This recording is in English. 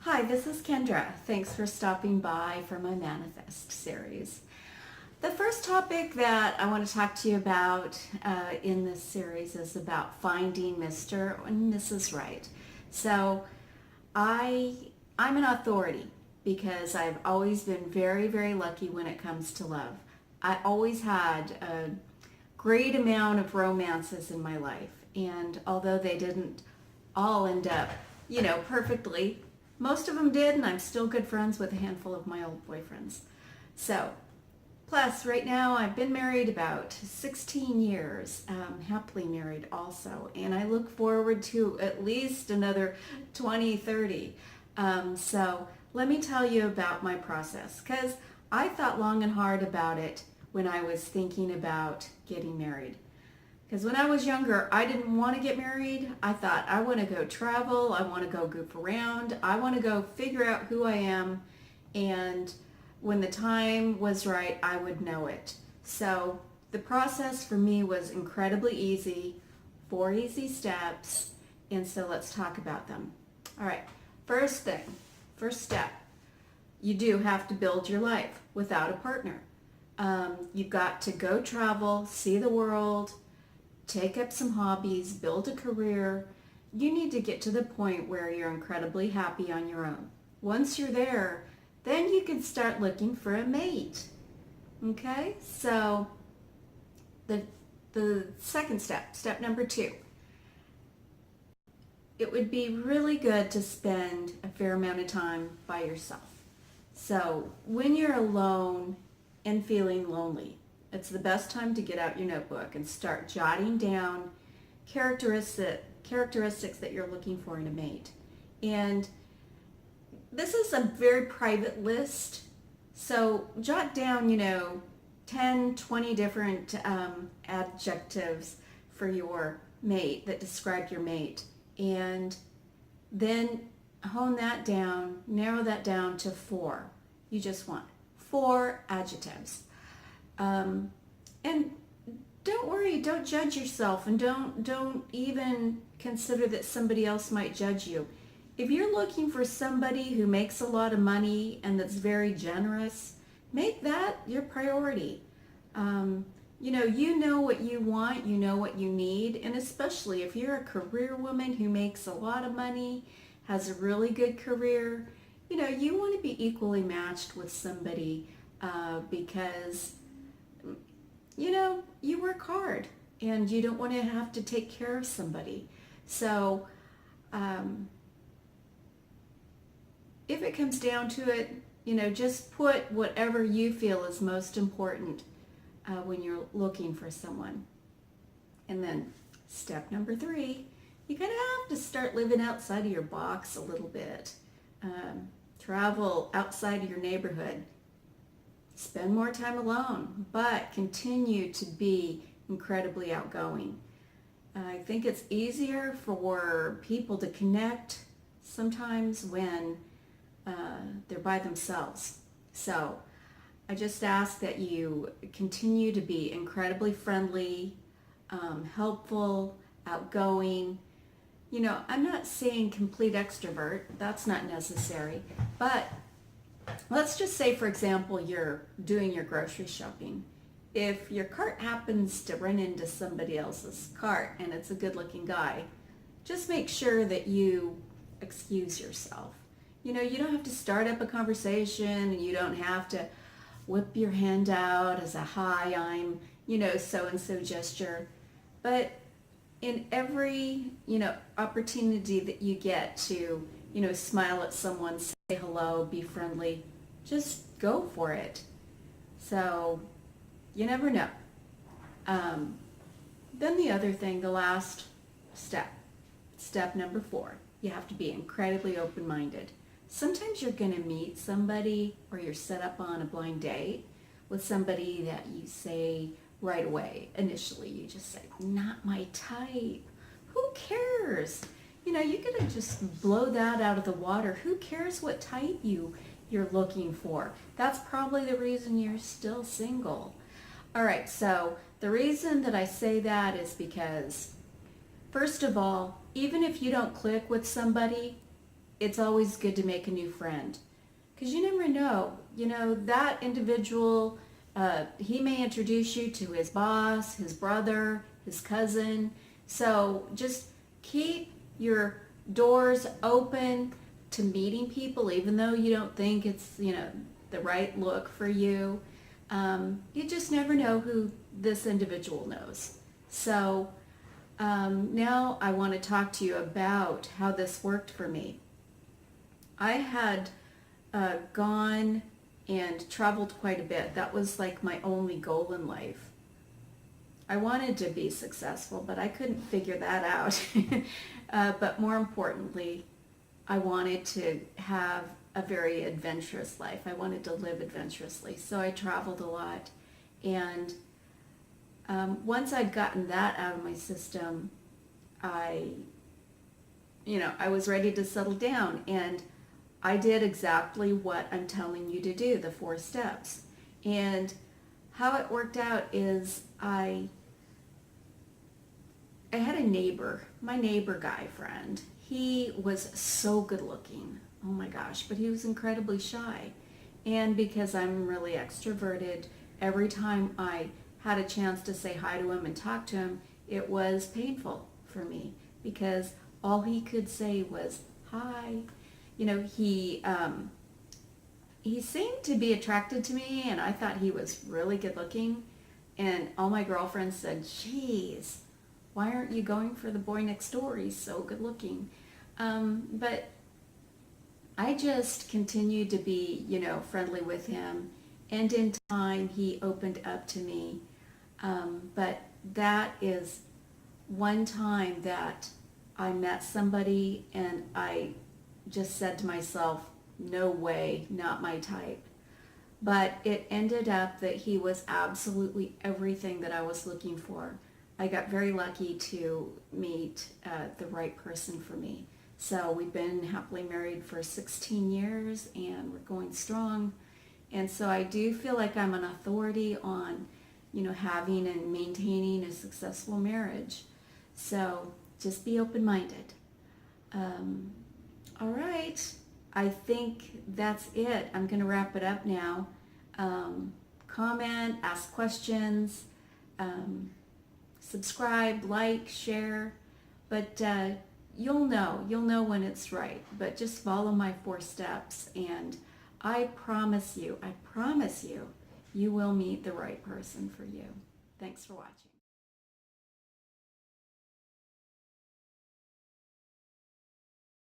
Hi, this is Kendra. Thanks for stopping by for my Manifest series. The first topic that I want to talk to you about in this series is about finding Mr. and Mrs. Right. So I'm an authority because I've always been very, very lucky when it comes to love. I always had a great amount of romances in my life, and although they didn't all end up, perfectly, most of them did, and I'm still good friends with a handful of my old boyfriends. So, plus, right now I've been married about 16 years, happily married also, and I look forward to at least another 20, 30. So, let me tell you about my process, because I thought long and hard about it when I was thinking about getting married. Because when I was younger, I didn't want to get married. I thought, I want to go travel. I want to go goof around. I want to go figure out who I am. And when the time was right, I would know it. So the process for me was incredibly easy, 4 easy steps. And so let's talk about them. All right, first step, you do have to build your life without a partner. You've got to go travel, see the world, take up some hobbies, build a career. You need to get to the point where you're incredibly happy on your own. Once you're there, then you can start looking for a mate. Okay? So the second step number 2, it would be really good to spend a fair amount of time by yourself. So when you're alone and feeling lonely, it's the best time to get out your notebook and start jotting down characteristics that you're looking for in a mate. And this is a very private list, so jot down, 10, 20 different adjectives for your mate that describe your mate. And then hone that down, narrow that down to 4. You just want 4 adjectives. And don't worry, don't judge yourself, and don't even consider that somebody else might judge you. If you're looking for somebody who makes a lot of money and that's very generous, make that your priority. You know what you want, you know what you need, and especially if you're a career woman who makes a lot of money, has a really good career, you want to be equally matched with somebody because you work hard and you don't want to have to take care of somebody. So if it comes down to it, just put whatever you feel is most important when you're looking for someone. And then step number 3, you kind of have to start living outside of your box a little bit. Travel outside of your neighborhood. Spend more time alone, but continue to be incredibly outgoing. I think it's easier for people to connect sometimes when they're by themselves. So I just ask that you continue to be incredibly friendly, helpful, outgoing. I'm not saying complete extrovert. That's not necessary. But let's just say, for example, you're doing your grocery shopping. If your cart happens to run into somebody else's cart and it's a good-looking guy, just make sure that you excuse yourself. You don't have to start up a conversation, and you don't have to whip your hand out as a hi, I'm, so-and-so gesture. But in every, opportunity that you get to, smile at someone, say hello, be friendly, just go for it. So you never know. Then the other thing, the last step number 4, you have to be incredibly open-minded. Sometimes you're going to meet somebody, or you're set up on a blind date with somebody that you say right away, initially, you just say, not my type. Who cares? You could just blow that out of the water. Who cares what type you're looking for? That's probably the reason you're still single. All right, so the reason that I say that is because, first of all, even if you don't click with somebody, it's always good to make a new friend, because you never know. That individual, he may introduce you to his boss, his brother, his cousin. So just keep your doors open to meeting people, even though you don't think it's, the right look for you. You just never know who this individual knows. So now I want to talk to you about how this worked for me. I had gone and traveled quite a bit. That was like my only goal in life. I wanted to be successful, but I couldn't figure that out. But more importantly, I wanted to have a very adventurous life. I wanted to live adventurously. So I traveled a lot. And once I'd gotten that out of my system, I was ready to settle down. And I did exactly what I'm telling you to do, the 4 steps. And how it worked out is I had a neighbor, my neighbor guy friend. He was so good looking. Oh my gosh, but he was incredibly shy. And because I'm really extroverted, every time I had a chance to say hi to him and talk to him, it was painful for me because all he could say was hi. He seemed to be attracted to me, and I thought he was really good looking. And all my girlfriends said, geez, why aren't you going for the boy next door? He's so good looking. But I just continued to be, friendly with him. And in time, he opened up to me. But that is one time that I met somebody and I just said to myself, no way, not my type. But it ended up that he was absolutely everything that I was looking for. I got very lucky to meet the right person for me. So we've been happily married for 16 years and we're going strong. And so I do feel like I'm an authority on, having and maintaining a successful marriage. So just be open-minded. All right. I think that's it. I'm going to wrap it up now. Comment, ask questions, subscribe, like, share. But you'll know when it's right. But just follow my 4 steps and I promise you, you will meet the right person for you. Thanks for watching.